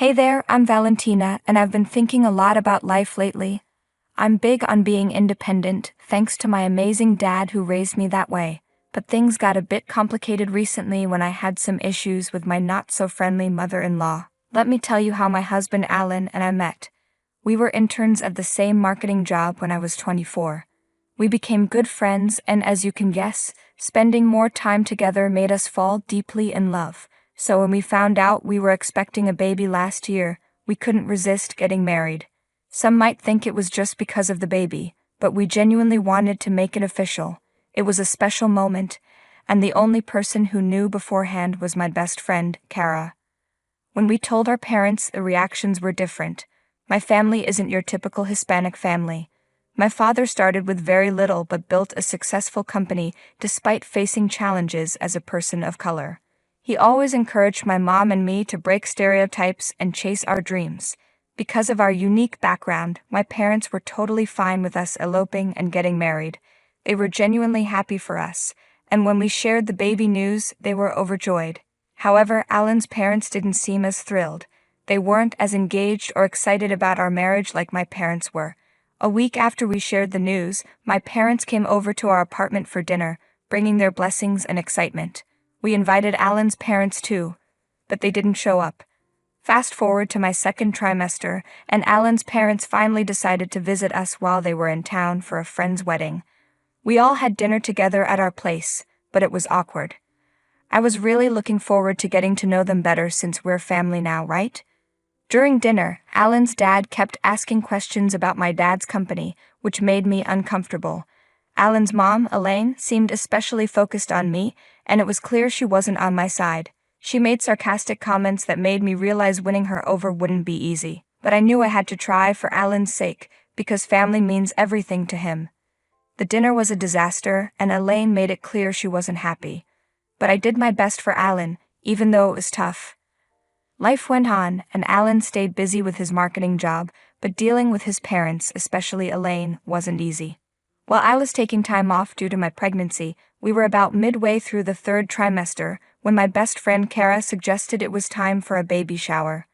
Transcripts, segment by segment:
Hey there, I'm Valentina, and I've been thinking a lot about life lately. I'm big on being independent, thanks to my amazing dad who raised me that way. But things got a bit complicated recently when I had some issues with my not-so-friendly mother-in-law. Let me tell you how my husband Alan and I met. We were interns at the same marketing job when I was 24. We became good friends, and as you can guess, spending more time together made us fall deeply in love. So when we found out we were expecting a baby last year, we couldn't resist getting married. Some might think it was just because of the baby, but we genuinely wanted to make it official. It was a special moment, and the only person who knew beforehand was my best friend, Kara. When we told our parents, the reactions were different. My family isn't your typical Hispanic family. My father started with very little but built a successful company despite facing challenges as a person of color. He always encouraged my mom and me to break stereotypes and chase our dreams. Because of our unique background, my parents were totally fine with us eloping and getting married. They were genuinely happy for us, and when we shared the baby news, they were overjoyed. However, Alan's parents didn't seem as thrilled. They weren't as engaged or excited about our marriage like my parents were. A week after we shared the news, my parents came over to our apartment for dinner, bringing their blessings and excitement. We invited Alan's parents too, but they didn't show up. Fast forward to my second trimester, and Alan's parents finally decided to visit us while they were in town for a friend's wedding. We all had dinner together at our place, but it was awkward. I was really looking forward to getting to know them better since we're family now, right? During dinner, Alan's dad kept asking questions about my dad's company, which made me uncomfortable. Alan's mom, Elaine, seemed especially focused on me, and it was clear she wasn't on my side. She made sarcastic comments that made me realize winning her over wouldn't be easy. But I knew I had to try for Alan's sake, because family means everything to him. The dinner was a disaster, and Elaine made it clear she wasn't happy. But I did my best for Alan, even though it was tough. Life went on, and Alan stayed busy with his marketing job, but dealing with his parents, especially Elaine, wasn't easy. While I was taking time off due to my pregnancy, we were about midway through the third trimester when my best friend Kara suggested it was time for a baby shower.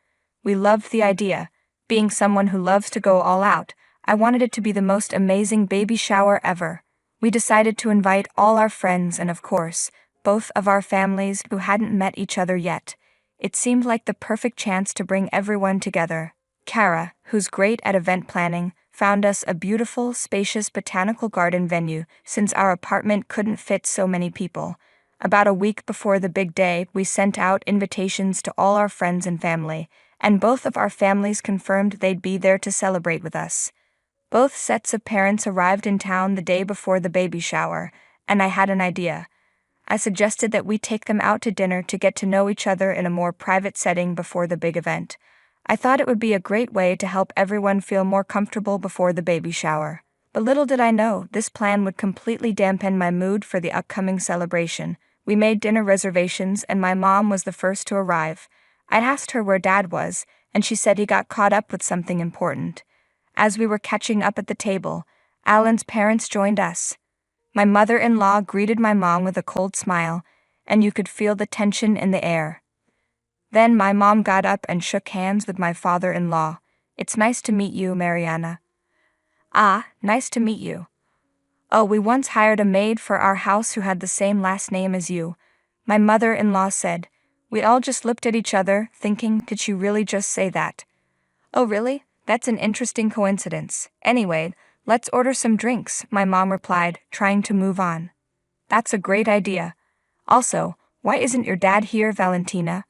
We loved the idea. Being someone who loves to go all out, I wanted it to be the most amazing baby shower ever. We decided to invite all our friends and, of course, both of our families who hadn't met each other yet. It seemed like the perfect chance to bring everyone together. Kara, who's great at event planning, found us a beautiful, spacious botanical garden venue since our apartment couldn't fit so many people. About a week before the big day, we sent out invitations to all our friends and family, and both of our families confirmed they'd be there to celebrate with us. Both sets of parents arrived in town the day before the baby shower, and I had an idea. I suggested that we take them out to dinner to get to know each other in a more private setting before the big event. I thought it would be a great way to help everyone feel more comfortable before the baby shower. But little did I know, this plan would completely dampen my mood for the upcoming celebration. We made dinner reservations, and my mom was the first to arrive. I asked her where Dad was, and she said he got caught up with something important. As we were catching up at the table, Alan's parents joined us. My mother-in-law greeted my mom with a cold smile, and you could feel the tension in the air. Then my mom got up and shook hands with my father-in-law. "It's nice to meet you, Mariana." "Ah, nice to meet you." "Oh, we once hired a maid for our house who had the same last name as you," my mother-in-law said. We all just looked at each other, thinking, did she really just say that? "Oh, really? That's an interesting coincidence. Anyway, let's order some drinks," my mom replied, trying to move on. "That's a great idea. Also, why isn't your dad here, Valentina?"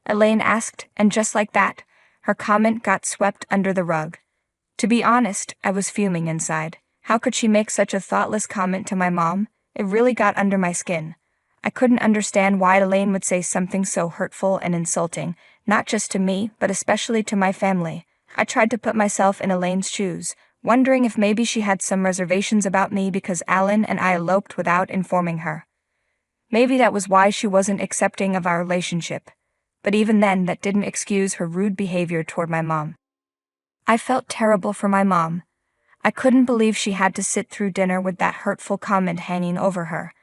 Elaine asked, and just like that, her comment got swept under the rug. To be honest, I was fuming inside. How could she make such a thoughtless comment to my mom? It really got under my skin. I couldn't understand why Elaine would say something so hurtful and insulting, not just to me, but especially to my family. I tried to put myself in Elaine's shoes, wondering if maybe she had some reservations about me because Alan and I eloped without informing her. Maybe that was why she wasn't accepting of our relationship. But even then, that didn't excuse her rude behavior toward my mom. I felt terrible for my mom. I couldn't believe she had to sit through dinner with that hurtful comment hanging over her.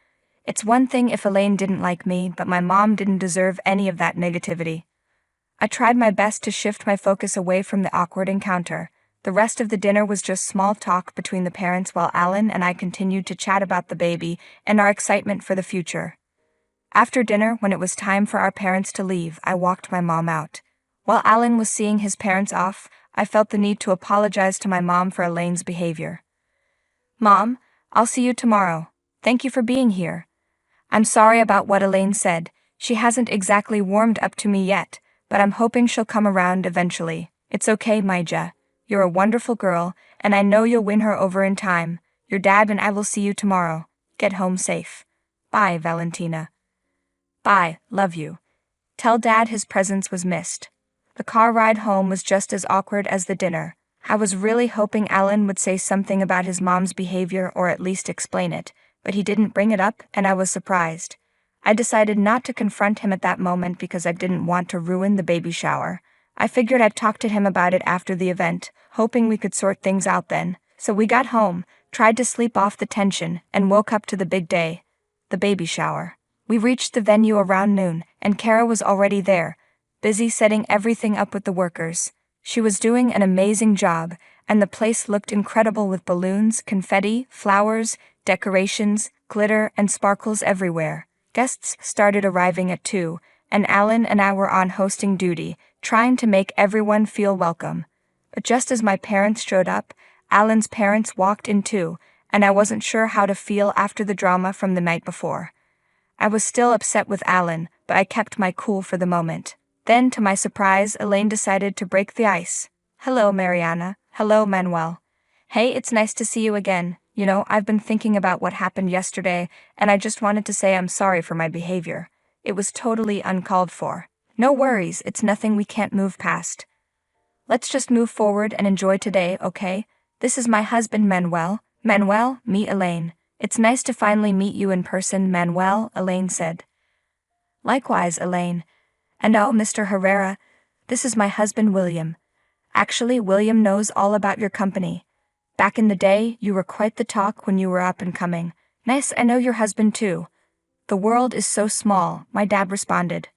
It's one thing if Elaine didn't like me, but my mom didn't deserve any of that negativity. I tried my best to shift my focus away from the awkward encounter. The rest of the dinner was just small talk between the parents while Alan and I continued to chat about the baby and our excitement for the future. After dinner, when it was time for our parents to leave, I walked my mom out. While Alan was seeing his parents off, I felt the need to apologize to my mom for Elaine's behavior. "Mom, I'll see you tomorrow. Thank you for being here. I'm sorry about what Elaine said. She hasn't exactly warmed up to me yet, but I'm hoping she'll come around eventually. It's okay, Maija. You're a wonderful girl, and I know you'll win her over in time. Your dad and I will see you tomorrow. Get home safe. Bye, Valentina." "Bye, love you. Tell Dad his presence was missed." The car ride home was just as awkward as the dinner. I was really hoping Alan would say something about his mom's behavior or at least explain it, but he didn't bring it up, and I was surprised. I decided not to confront him at that moment because I didn't want to ruin the baby shower. I figured I'd talk to him about it after the event, hoping we could sort things out then. So we got home, tried to sleep off the tension, and woke up to the big day, the baby shower. We reached the venue around noon, and Kara was already there, busy setting everything up with the workers. She was doing an amazing job, and the place looked incredible with balloons, confetti, flowers, decorations, glitter, and sparkles everywhere. Guests started arriving at 2, and Alan and I were on hosting duty, trying to make everyone feel welcome. But just as my parents showed up, Alan's parents walked in too, and I wasn't sure how to feel after the drama from the night before. I was still upset with Alan, but I kept my cool for the moment. Then, to my surprise, Elaine decided to break the ice. "Hello, Mariana. Hello, Manuel. Hey, it's nice to see you again. You know, I've been thinking about what happened yesterday, and I just wanted to say I'm sorry for my behavior. It was totally uncalled for. No worries, it's nothing we can't move past. Let's just move forward and enjoy today, okay? This is my husband, Manuel. Manuel, meet Elaine. It's nice to finally meet you in person, Manuel," Elaine said. "Likewise, Elaine. And oh, Mr. Herrera, this is my husband, William. Actually, William knows all about your company. Back in the day, you were quite the talk when you were up and coming. Nice, I know your husband too." "The world is so small," my dad responded.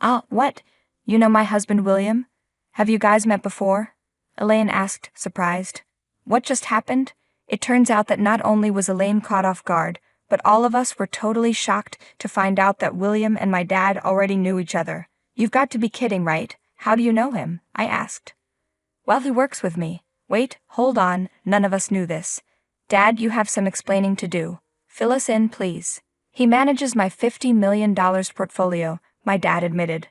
"Ah, what? You know my husband, William? Have you guys met before?" Elaine asked, surprised. What just happened? It turns out that not only was Elaine caught off guard, but all of us were totally shocked to find out that William and my dad already knew each other. "You've got to be kidding, right? How do you know him?" I asked. "Well, he works with me." "Wait, hold on, none of us knew this. Dad, you have some explaining to do. Fill us in, please." "He manages my $50 million portfolio," my dad admitted.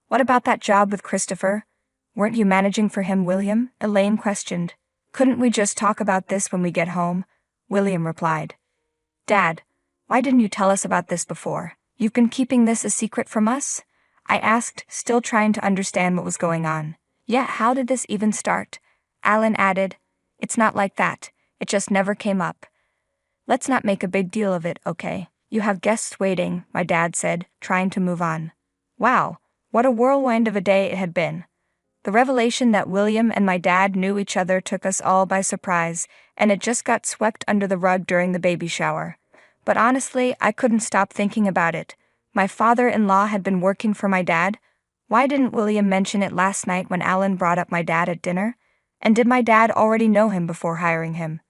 "What about that job with Christopher? Weren't you managing for him, William?" Elaine questioned. "Couldn't we just talk about this when we get home?" William replied. "Dad, why didn't you tell us about this before? You've been keeping this a secret from us?" I asked, still trying to understand what was going on. "Yeah, how did this even start?" Alan added. "It's not like that. It just never came up. Let's not make a big deal of it, okay? You have guests waiting," my dad said, trying to move on. Wow, what a whirlwind of a day it had been. The revelation that William and my dad knew each other took us all by surprise, and it just got swept under the rug during the baby shower. But honestly, I couldn't stop thinking about it. My father-in-law had been working for my dad. Why didn't William mention it last night when Alan brought up my dad at dinner? And did my dad already know him before hiring him?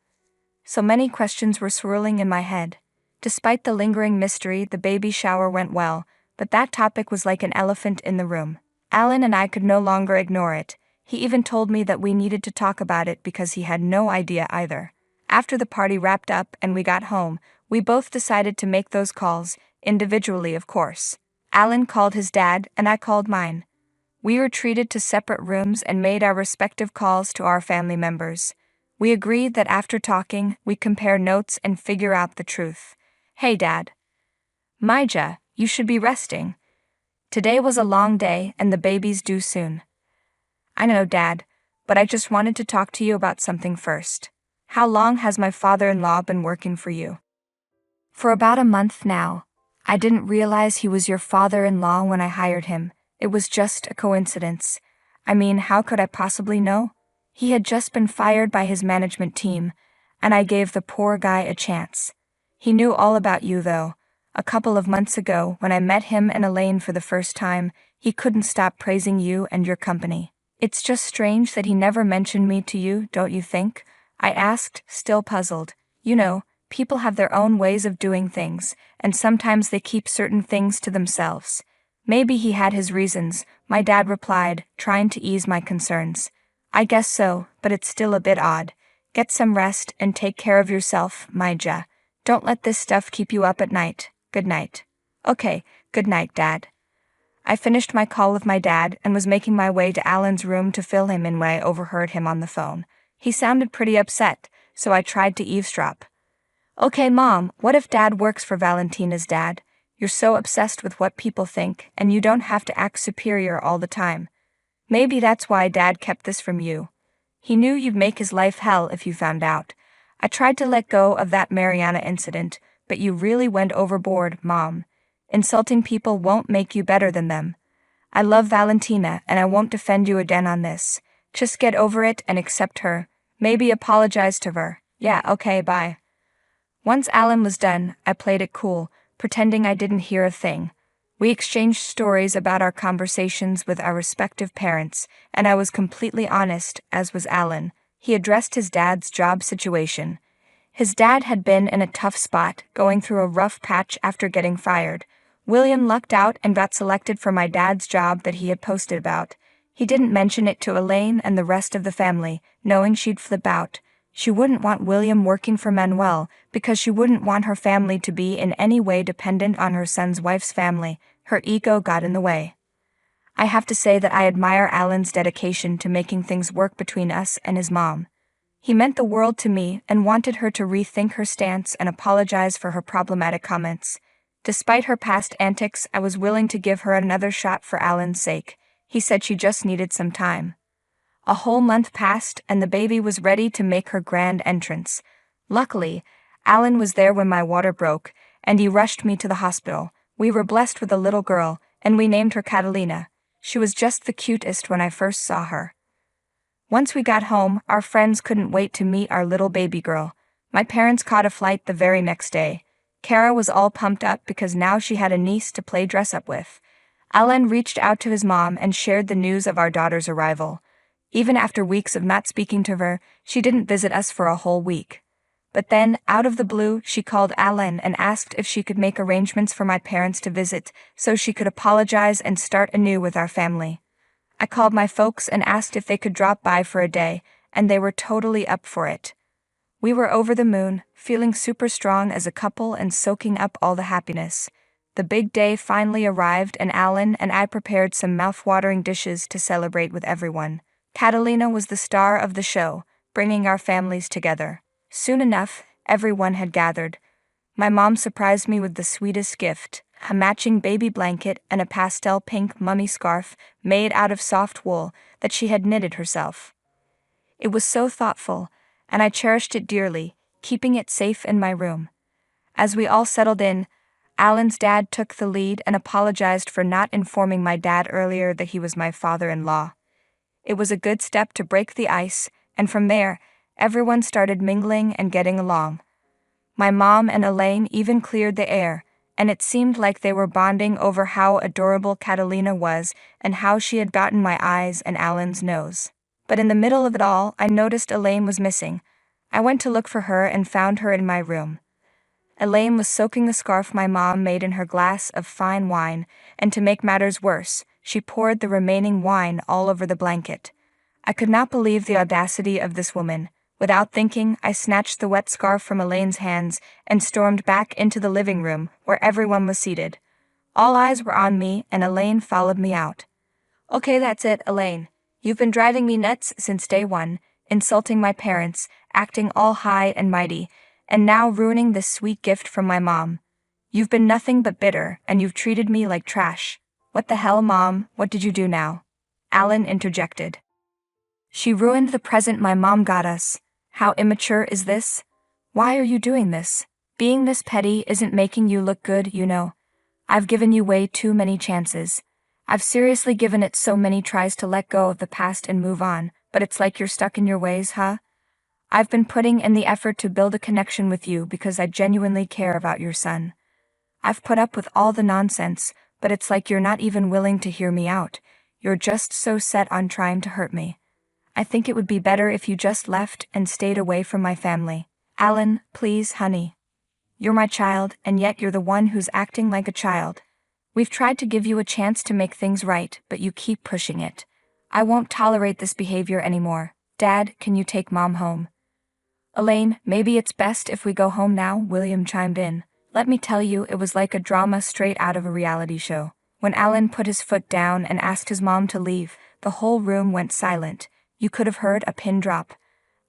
So many questions were swirling in my head. Despite the lingering mystery, the baby shower went well, but that topic was like an elephant in the room. Alan and I could no longer ignore it. He even told me that we needed to talk about it because he had no idea either. After the party wrapped up and we got home, we both decided to make those calls, individually of course. Alan called his dad and I called mine. We retreated to separate rooms and made our respective calls to our family members. We agreed that after talking, we'd compare notes and figure out the truth. "Hey, Dad. Maija, you should be resting. Today was a long day and the baby's due soon." "I know, Dad, but I just wanted to talk to you about something first. How long has my father-in-law been working for you?" "For about a month now. I didn't realize he was your father-in-law when I hired him. It was just a coincidence. I mean, how could I possibly know? He had just been fired by his management team, and I gave the poor guy a chance. He knew all about you, though. A couple of months ago, when I met him and Elaine for the first time, He couldn't stop praising you and your company. It's just strange that he never mentioned me to you, don't you think? I asked, still puzzled. You know, people have their own ways of doing things, and sometimes they keep certain things to themselves. Maybe he had his reasons, my dad replied, trying to ease my concerns. I guess so, but it's still a bit odd. Get some rest and take care of yourself, Maija. Don't let this stuff keep you up at night. Good night. Okay, good night, Dad. I finished my call with my dad and was making my way to Alan's room to fill him in when I overheard him on the phone. He sounded pretty upset, so I tried to eavesdrop. Okay, Mom, what if Dad works for Valentina's dad? You're so obsessed with what people think, and you don't have to act superior all the time. Maybe that's why Dad kept this from you. He knew you'd make his life hell if you found out. I tried to let go of that Mariana incident, but you really went overboard, Mom. Insulting people won't make you better than them. I love Valentina and I won't defend you again on this. Just get over it and accept her. Maybe apologize to her. Yeah, okay, bye. Once Alan was done, I played it cool, pretending I didn't hear a thing. We exchanged stories about our conversations with our respective parents, and I was completely honest, as was Alan. He addressed his dad's job situation. His dad had been in a tough spot, going through a rough patch after getting fired. William lucked out and got selected for my dad's job that he had posted about. He didn't mention it to Elaine and the rest of the family, knowing she'd flip out. She wouldn't want William working for Manuel, because she wouldn't want her family to be in any way dependent on her son's wife's family. Her ego got in the way. I have to say that I admire Alan's dedication to making things work between us and his mom. He meant the world to me and wanted her to rethink her stance and apologize for her problematic comments. Despite her past antics, I was willing to give her another shot for Alan's sake. He said she just needed some time. A whole month passed and the baby was ready to make her grand entrance. Luckily, Alan was there when my water broke, and he rushed me to the hospital. We were blessed with a little girl, and we named her Catalina. She was just the cutest when I first saw her. Once we got home, our friends couldn't wait to meet our little baby girl. My parents caught a flight the very next day. Kara was all pumped up because now she had a niece to play dress-up with. Alan reached out to his mom and shared the news of our daughter's arrival. Even after weeks of not speaking to her, she didn't visit us for a whole week. But then, out of the blue, she called Alan and asked if she could make arrangements for my parents to visit so she could apologize and start anew with our family. I called my folks and asked if they could drop by for a day, and they were totally up for it. We were over the moon, feeling super strong as a couple and soaking up all the happiness. The big day finally arrived and Alan and I prepared some mouth-watering dishes to celebrate with everyone. Catalina was the star of the show, bringing our families together. Soon enough, everyone had gathered. My mom surprised me with the sweetest gift, a matching baby blanket and a pastel pink mummy scarf made out of soft wool that she had knitted herself. It was so thoughtful, and I cherished it dearly, keeping it safe in my room. As we all settled in, Alan's dad took the lead and apologized for not informing my dad earlier that he was my father-in-law. It was a good step to break the ice, and from there, everyone started mingling and getting along. My mom and Elaine even cleared the air, and it seemed like they were bonding over how adorable Catalina was and how she had gotten my eyes and Alan's nose. But in the middle of it all, I noticed Elaine was missing. I went to look for her and found her in my room. Elaine was soaking the scarf my mom made in her glass of fine wine, and to make matters worse, she poured the remaining wine all over the blanket. I could not believe the audacity of this woman. Without thinking, I snatched the wet scarf from Elaine's hands and stormed back into the living room, where everyone was seated. All eyes were on me, and Elaine followed me out. Okay, that's it, Elaine. You've been driving me nuts since day one, insulting my parents, acting all high and mighty, and now ruining this sweet gift from my mom. You've been nothing but bitter, and you've treated me like trash. What the hell, Mom? What did you do now? Alan interjected. She ruined the present my mom got us. How immature is this? Why are you doing this? Being this petty isn't making you look good, you know. I've given you way too many chances. I've seriously given it so many tries to let go of the past and move on, but it's like you're stuck in your ways, huh? I've been putting in the effort to build a connection with you because I genuinely care about your son. I've put up with all the nonsense, but it's like you're not even willing to hear me out. You're just so set on trying to hurt me. I think it would be better if you just left and stayed away from my family. Alan, please, honey. You're my child, and yet you're the one who's acting like a child. We've tried to give you a chance to make things right, but you keep pushing it. I won't tolerate this behavior anymore. Dad, can you take Mom home? Elaine, maybe it's best if we go home now, William chimed in. Let me tell you, it was like a drama straight out of a reality show. When Alan put his foot down and asked his mom to leave, the whole room went silent. You could have heard a pin drop.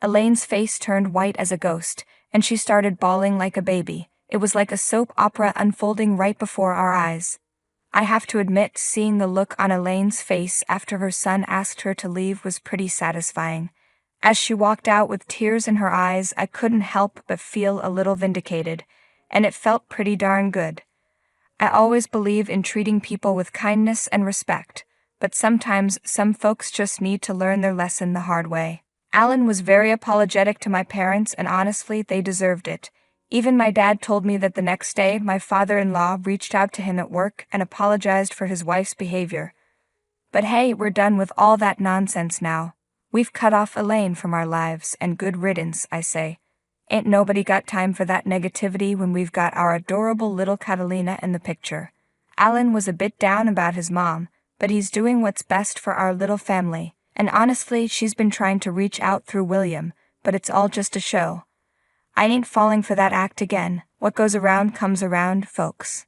Elaine's face turned white as a ghost, and she started bawling like a baby. It was like a soap opera unfolding right before our eyes. I have to admit, seeing the look on Elaine's face after her son asked her to leave was pretty satisfying. As she walked out with tears in her eyes, I couldn't help but feel a little vindicated, and it felt pretty darn good. I always believe in treating people with kindness and respect, but sometimes some folks just need to learn their lesson the hard way. Alan was very apologetic to my parents, and honestly, they deserved it. Even my dad told me that the next day, my father-in-law reached out to him at work and apologized for his wife's behavior. But hey, we're done with all that nonsense now. We've cut off Elaine from our lives, and good riddance, I say. Ain't nobody got time for that negativity when we've got our adorable little Catalina in the picture. Alan was a bit down about his mom, but he's doing what's best for our little family, and honestly, she's been trying to reach out through William, but it's all just a show. I ain't falling for that act again. What goes around comes around, folks.